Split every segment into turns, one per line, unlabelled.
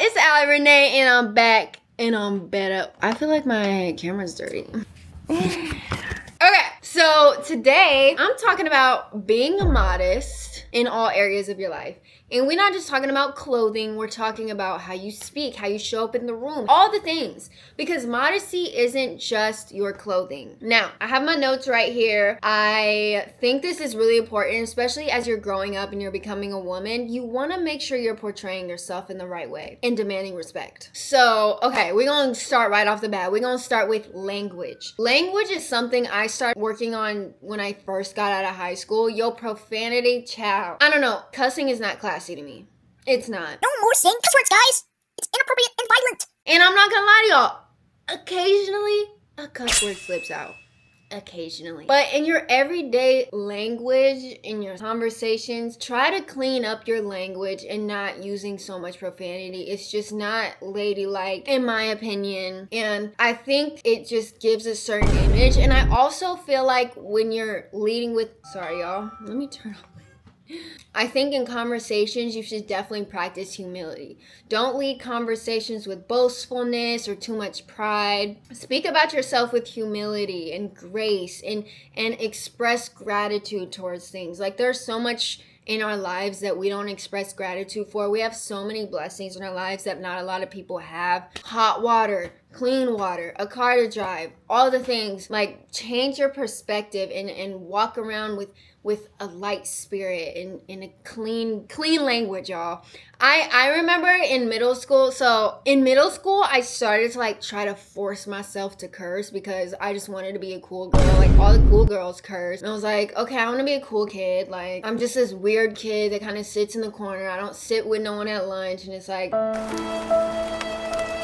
it's Allie Renee, and I'm back, and I'm better. I feel like my camera's dirty. Okay, so today I'm talking about being modest in all areas of your life. And we're not just talking about clothing, we're talking about how you speak, how you show up in the room, all the things. Because modesty isn't just your clothing. Now, I have my notes right here. I think this is really important, especially as you're growing up and you're becoming a woman. You want to make sure you're portraying yourself in the right way and demanding respect. So, okay, we're going to start right off the bat. We're going to start with language. Language is something I started working on when I first got out of high school. Yo, profanity, child. I don't know. Cussing is not classy to me. It's not.
No more saying cuss words, guys. It's inappropriate and violent.
And I'm not gonna lie to y'all. Occasionally, a cuss word slips out. Occasionally. But in your everyday language, in your conversations, try to clean up your language and not using so much profanity. It's just not ladylike, in my opinion. And I think it just gives a certain image. And I also feel like when you're leading with... Sorry, y'all. Let me turn off. I think in conversations, you should definitely practice humility. Don't lead conversations with boastfulness or too much pride. Speak about yourself with humility and grace and express gratitude towards things. Like, there's so much in our lives that we don't express gratitude for. We have so many blessings in our lives that not a lot of people have. Hot water, clean water, a car to drive, all the things. Like, change your perspective and walk around with a light spirit and a clean language, y'all. I remember in middle school, I started to like try to force myself to curse because I just wanted to be a cool girl. Like, all the cool girls curse. And I was like, okay, I want to be a cool kid. Like, I'm just this weird kid that kind of sits in the corner. I don't sit with no one at lunch, and it's like...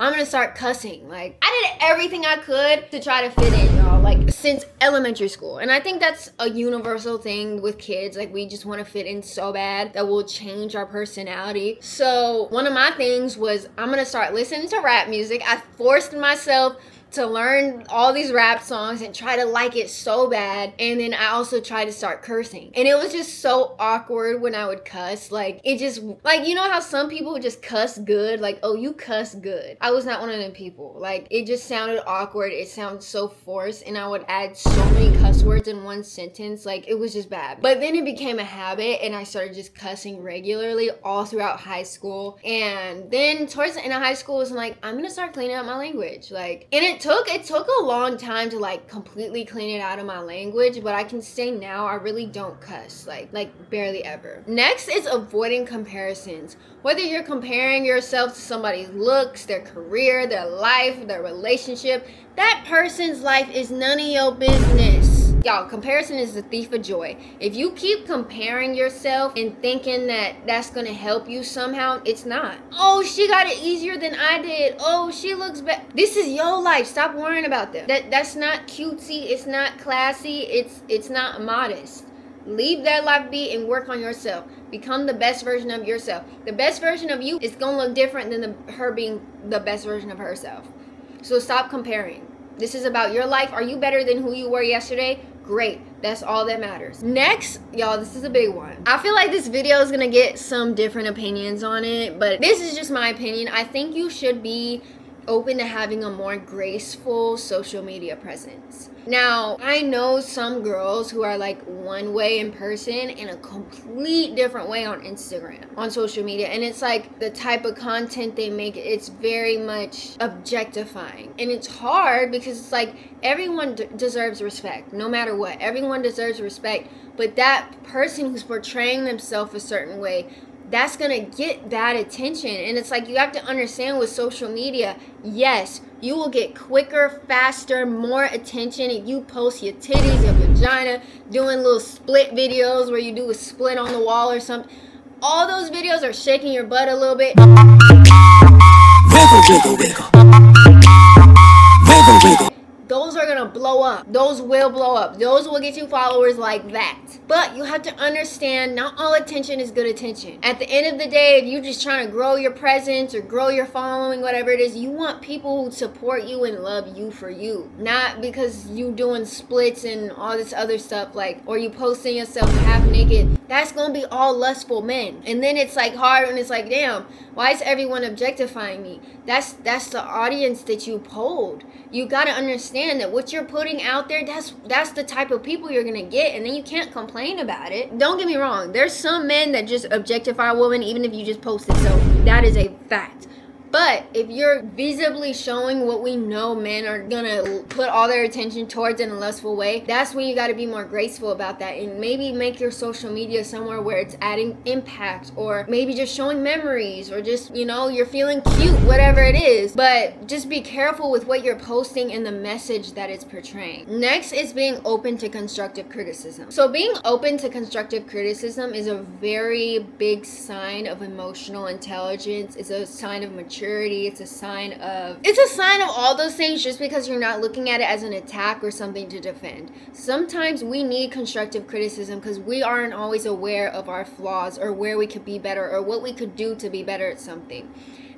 I'm gonna start cussing. Like, I did everything I could to try to fit in, y'all, like, since elementary school. And I think that's a universal thing with kids. Like, we just want to fit in so bad that we'll change our personality. So one of my things was I'm gonna start listening to rap music. I forced myself to learn all these rap songs and try to like it so bad. And then I also tried to start cursing. And it was just so awkward when I would cuss. Like, it just, like, you know how some people just cuss good? Like, oh, you cuss good. I was not one of them people. Like, it just sounded awkward. It sounded so forced. And I would add so many cuss words in one sentence. Like, it was just bad. But then it became a habit and I started just cussing regularly all throughout high school. And then towards the end of high school, I was like, I'm gonna start cleaning up my language. Like, and it took a long time to like completely clean it out of my language, but I can say now I really don't cuss, like barely ever. Next is avoiding comparisons. Whether you're comparing yourself to somebody's looks, their career, their life, their relationship, that person's life is none of your business. Y'all, comparison is the thief of joy. If you keep comparing yourself and thinking that that's gonna help you somehow, it's not. Oh, she got it easier than I did. Oh, she looks better. This is your life. Stop worrying about them. That's not cutesy. It's not classy. It's not modest. Leave that life be and work on yourself. Become the best version of yourself. The best version of you is gonna look different than her being the best version of herself. So stop comparing. This is about your life. Are you better than who you were yesterday? Great. That's all that matters. Next, y'all, this is a big one. I feel like this video is gonna get some different opinions on it, but this is just my opinion. I think you should be open to having a more graceful social media presence. Now, I know some girls who are like one way in person and a complete different way on Instagram, on social media. And it's like the type of content they make, it's very much objectifying. And it's hard because it's like everyone deserves respect, no matter what. Everyone deserves respect. But that person who's portraying themselves a certain way, that's gonna get that attention. And it's like, you have to understand with social media, yes, you will get quicker, faster, more attention if you post your titties, your vagina, doing little split videos where you do a split on the wall or something. All those videos are shaking your butt a little bit. Wiggle, wiggle, wiggle. Wiggle, wiggle. those are gonna blow up. Those will blow up. Those will get you followers like that. But you have to understand, not all attention is good attention. At the end of the day, if you're just trying to grow your presence or grow your following, whatever it is, you want people who support you and love you for you. Not because you doing splits and all this other stuff, like, or you posting yourself half naked. That's gonna be all lustful men. And then it's like hard and it's like, damn, why is everyone objectifying me? That's the audience that you polled. You gotta understand that what you're putting out there, that's the type of people you're gonna get, and then you can't complain about it. Don't get me wrong, there's some men that just objectify women even if you just post it, so that is a fact. But if you're visibly showing what we know men are gonna put all their attention towards in a lustful way, that's when you gotta be more graceful about that, and maybe make your social media somewhere where it's adding impact, or maybe just showing memories, or just, you know, you're feeling cute, whatever it is. But just be careful with what you're posting and the message that it's portraying. Next is being open to constructive criticism. So being open to constructive criticism is a very big sign of emotional intelligence. It's a sign of maturity. It's a sign of all those things, just because you're not looking at it as an attack or something to defend. Sometimes we need constructive criticism because we aren't always aware of our flaws or where we could be better or what we could do to be better at something.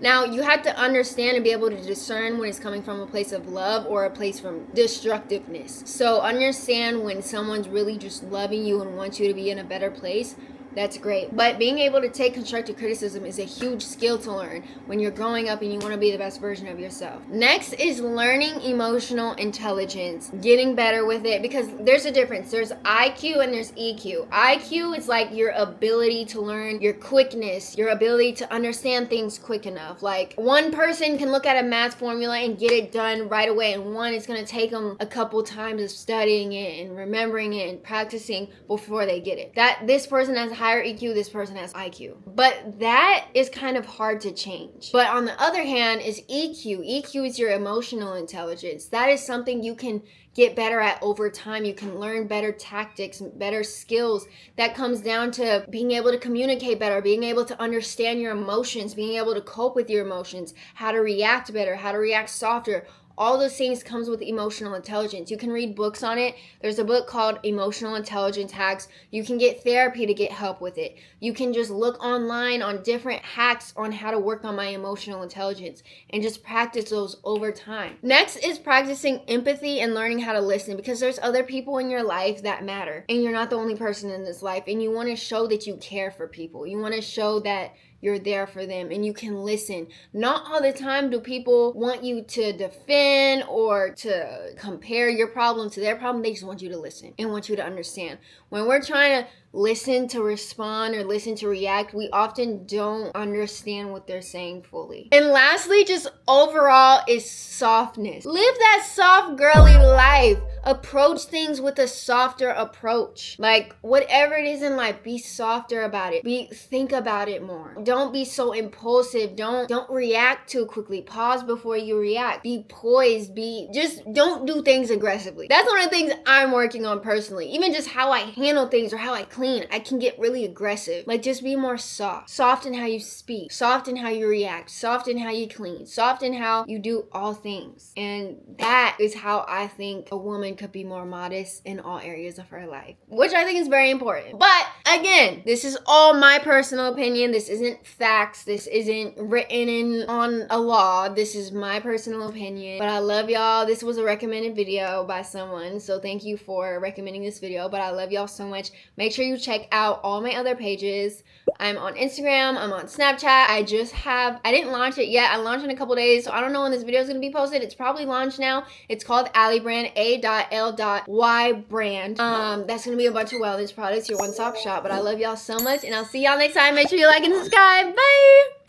Now, you have to understand and be able to discern when it's coming from a place of love or a place from destructiveness. So understand when someone's really just loving you and wants you to be in a better place. That's great. But being able to take constructive criticism is a huge skill to learn when you're growing up and you want to be the best version of yourself. Next is learning emotional intelligence, getting better with it, because there's a difference. There's IQ and there's EQ. IQ is like your ability to learn, your quickness, your ability to understand things quick enough. Like, one person can look at a math formula and get it done right away, and one is going to take them a couple times of studying it and remembering it and practicing before they get it. This person has higher EQ, this person has IQ. But that is kind of hard to change. But on the other hand is EQ. EQ is your emotional intelligence. That is something you can get better at over time. You can learn better tactics, better skills. That comes down to being able to communicate better, being able to understand your emotions, being able to cope with your emotions, how to react better, how to react softer. All those things comes with emotional intelligence. You can read books on it. There's a book called Emotional Intelligence Hacks. You can get therapy to get help with it. You can just look online on different hacks on how to work on my emotional intelligence and just practice those over time. Next is practicing empathy and learning how to listen, because there's other people in your life that matter, and you're not the only person in this life, and you want to show that you care for people. You want to show that you're there for them and you can listen. Not all the time do people want you to defend or to compare your problem to their problem. They just want you to listen and want you to understand. When we're trying to listen to respond or listen to react, we often don't understand what they're saying fully. And lastly, just overall, is softness. Live that soft girly life. Approach things with a softer approach. Like, whatever it is in life, be softer about it. Think about it more. Don't be so impulsive. Don't react too quickly. Pause before you react. Be poised. Just don't do things aggressively. That's one of the things I'm working on personally. Even just how I handle things or how I clean, I can get really aggressive. Like, just be more soft. Soft in how you speak. Soft in how you react. Soft in how you clean. Soft in how you do all things. And that is how I think a woman could be more modest in all areas of her life, which I think is very important. But again, this is all my personal opinion. This isn't facts. This isn't written on a law. This is my personal opinion. But I love y'all. This was a recommended video by someone, so thank you for recommending this video. But I love y'all so much. Make sure you check out all my other pages. I'm on Instagram. I'm on Snapchat. I didn't launch it yet. I launched in a couple days, so I don't know when this video is going to be posted. It's probably launched now. It's called Ali Brand, A.L.Y Brand. That's going to be a bunch of wellness products, your one-stop shop. But I love y'all so much, and I'll see y'all next time. Make sure you like and subscribe. Bye!